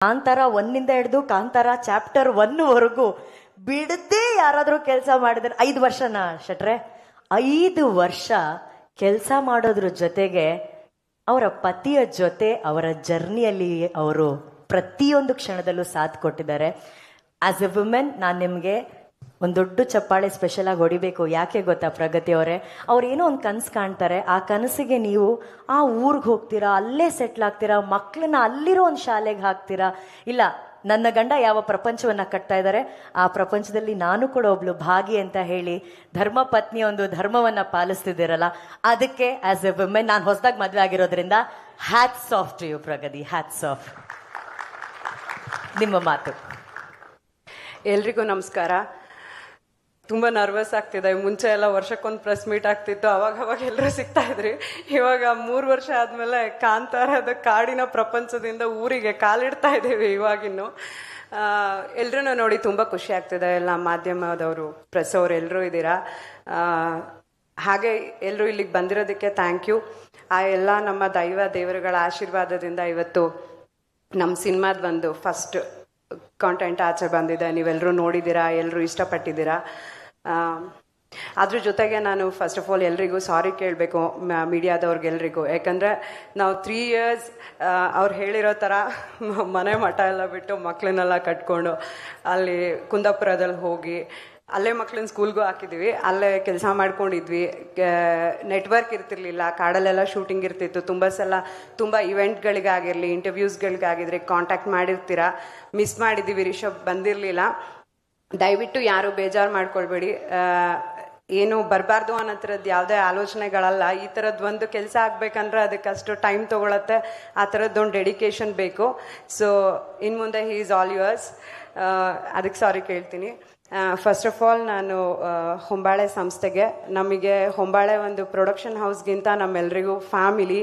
ಕಾಂತಾರ 1 ಹಿಡಿದು ಕಾಂತಾರ ಚಾಪ್ಟರ್ 1 ವರೆಗೂ ಬಿಡದೆ ಯಾರಾದ್ರೂ ಕೆಲಸ ಮಾಡಿದ್ರೆ 5 ವರ್ಷನಾ ಶೆಟ್ರೆ? 5 ವರ್ಷ ಕೆಲಸ ಮಾಡೋದ್ರ ಜೊತೆಗೆ ಅವರ ಪತಿಯ ಜೊತೆ ಅವರ ಜರ್ನಿಯಲ್ಲಿ ಅವರು ಪ್ರತಿಯೊಂದು ಕ್ಷಣದಲ್ಲೂ ಸಾಥ್ ಕೊಟ್ಟಿದ್ದಾರೆ. ಆಸ್ ಎ ವುಮೆನ್ ನಾನು ನಿಮಗೆ ಒಂದು ದೊಡ್ಡ ಚಪ್ಪಾಳೆ ಸ್ಪೆಷಲ್ ಆಗಿ ಹೊಡಿಬೇಕು. ಯಾಕೆ ಗೊತ್ತಾ ಪ್ರಗತಿ ಅವರೇ, ಅವ್ರು ಏನೋ ಒಂದು ಕನಸು ಕಾಣ್ತಾರೆ. ಆ ಕನಸಿಗೆ ನೀವು ಆ ಊರಿಗೆ ಹೋಗ್ತೀರಾ, ಅಲ್ಲೇ ಸೆಟ್ಲ್ ಆಗ್ತೀರಾ, ಮಕ್ಕಳನ್ನ ಅಲ್ಲಿರೋ ಒಂದು ಶಾಲೆಗೆ ಹಾಕ್ತೀರಾ. ಇಲ್ಲ, ನನ್ನ ಗಂಡ ಯಾವ ಪ್ರಪಂಚವನ್ನ ಕಟ್ತಾ ಇದ್ದಾರೆ ಆ ಪ್ರಪಂಚದಲ್ಲಿ ನಾನು ಕೂಡ ಒಬ್ಳು ಭಾಗಿ ಅಂತ ಹೇಳಿ ಧರ್ಮ ಪತ್ನಿ ಒಂದು ಧರ್ಮವನ್ನ ಪಾಲಿಸ್ತಿದ್ದೀರಲ್ಲ, ಅದಕ್ಕೆ ಆಸ್ ಎ ವುಮೆನ್ ನಾನು ಹೊಸದಾಗಿ ಮದುವೆ ಆಗಿರೋದ್ರಿಂದ hats off to you Pragati, hats off. ನಿಮ್ಮ ಮಾತು. ಎಲ್ರಿಗೂ ನಮಸ್ಕಾರ. ತುಂಬ ನರ್ವಸ್ ಆಗ್ತಿದೆ. ಮುಂಚೆ ಎಲ್ಲ ವರ್ಷಕ್ಕೊಂದು ಪ್ರೆಸ್ ಮೀಟ್ ಆಗ್ತಿತ್ತು, ಅವಾಗ ಎಲ್ಲರೂ ಸಿಗ್ತಾ ಇದ್ರಿ. ಇವಾಗ 3 ವರ್ಷ ಆದಮೇಲೆ ಕಾಂತಾರದ ಕಾಡಿನ ಪ್ರಪಂಚದಿಂದ ಊರಿಗೆ ಕಾಲಿಡ್ತಾ ಇದ್ದೀವಿ. ಇವಾಗಿನ್ನು ಎಲ್ಲರೂ ನೋಡಿ ತುಂಬ ಖುಷಿ ಆಗ್ತಿದೆ. ಎಲ್ಲ ಮಾಧ್ಯಮದವರು, ಪ್ರೆಸ್ ಅವರು ಎಲ್ಲರೂ ಇದ್ದೀರಾ. ಹಾಗೆ ಎಲ್ಲರೂ ಇಲ್ಲಿಗೆ ಬಂದಿರೋದಕ್ಕೆ ಥ್ಯಾಂಕ್ ಯು. ಆ ಎಲ್ಲ ನಮ್ಮ ದೇವರುಗಳ ಆಶೀರ್ವಾದದಿಂದ ಇವತ್ತು ನಮ್ಮ ಸಿನಿಮಾದ ಒಂದು ಫಸ್ಟ್ ಕಾಂಟೆಂಟ್ ಆಚೆ ಬಂದಿದೆ. ನೀವೆಲ್ಲರೂ ನೋಡಿದ್ದೀರಾ, ಎಲ್ಲರೂ ಇಷ್ಟಪಟ್ಟಿದ್ದೀರಾ. ಅದ್ರ ಜೊತೆಗೆ ನಾನು ಫಸ್ಟ್ ಆಫ್ ಆಲ್ ಎಲ್ರಿಗೂ ಸಾರಿ ಕೇಳಬೇಕು, ಮೀಡಿಯಾದವ್ರಿಗೆಲ್ರಿಗೂ. ಯಾಕಂದರೆ ನಾವು 3 years ಅವ್ರು ಹೇಳಿರೋ ಥರ ಮನೆ ಮಠ ಎಲ್ಲ ಬಿಟ್ಟು ಮಕ್ಕಳನ್ನೆಲ್ಲ ಕಟ್ಕೊಂಡು ಅಲ್ಲಿ ಕುಂದಾಪುರದಲ್ಲಿ ಹೋಗಿ ಅಲ್ಲೇ ಮಕ್ಕಳನ್ನ ಸ್ಕೂಲ್ಗೂ ಹಾಕಿದ್ವಿ, ಅಲ್ಲೇ ಕೆಲಸ ಮಾಡ್ಕೊಂಡಿದ್ವಿ. ನೆಟ್ವರ್ಕ್ ಇರ್ತಿರ್ಲಿಲ್ಲ, ಕಾಡಲ್ಲೆಲ್ಲ ಶೂಟಿಂಗ್ ಇರ್ತಿತ್ತು. ತುಂಬ ಇವೆಂಟ್ಗಳಿಗಾಗಿರಲಿ, ಇಂಟರ್ವ್ಯೂಸ್ಗಳಿಗಾಗಿದ್ರೆ ಕಾಂಟ್ಯಾಕ್ಟ್ ಮಾಡಿರ್ತೀರ. ಮಿಸ್ ಮಾಡಿದ್ದೀವಿ, ರಿಷಬ್ ಬಂದಿರಲಿಲ್ಲ. ದಯವಿಟ್ಟು ಯಾರು ಬೇಜಾರು ಮಾಡ್ಕೊಳ್ಬೇಡಿ. ಏನು ಬರಬಾರ್ದು ಅನ್ನೋಥರದ್ದು ಯಾವುದೇ ಆಲೋಚನೆಗಳಲ್ಲ. ಈ ಥರದ್ದು ಒಂದು ಕೆಲಸ ಆಗಬೇಕಂದ್ರೆ ಅದಕ್ಕಷ್ಟು ಟೈಮ್ ತೊಗೊಳತ್ತೆ, ಆ ಥರದ್ದೊಂದು ಡೆಡಿಕೇಶನ್ ಬೇಕು. ಸೊ ಇನ್ನು ಮುಂದೆ ಹಿ ಈಸ್ ಆಲ್ ಯುವರ್ಸ್. ಅದಕ್ಕೆ ಸಾರಿ ಕೇಳ್ತೀನಿ. ಫಸ್ಟ್ ಆಫ್ ಆಲ್ ನಾನು ಹೊಂಬಾಳೆ ಸಂಸ್ಥೆಗೆ, ನಮಗೆ ಹೊಂಬಾಳೆ ಒಂದು ಪ್ರೊಡಕ್ಷನ್ ಹೌಸ್ಗಿಂತ ನಮ್ಮೆಲ್ಲರಿಗೂ ಫ್ಯಾಮಿಲಿ.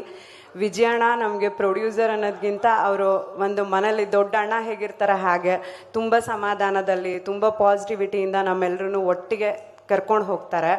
ವಿಜಯಣ್ಣ ನಮಗೆ ಪ್ರೊಡ್ಯೂಸರ್ ಅನ್ನೋದ್ಗಿಂತ ಅವರು ಒಂದು ಮನೇಲಿ ದೊಡ್ಡ ಅಣ್ಣ ಹೇಗಿರ್ತಾರೆ ಹಾಗೆ ತುಂಬ ಸಮಾಧಾನದಲ್ಲಿ, ತುಂಬ ಪಾಸಿಟಿವಿಟಿಯಿಂದ ನಮ್ಮೆಲ್ಲರೂ ಒಟ್ಟಿಗೆ ಕರ್ಕೊಂಡು ಹೋಗ್ತಾರೆ.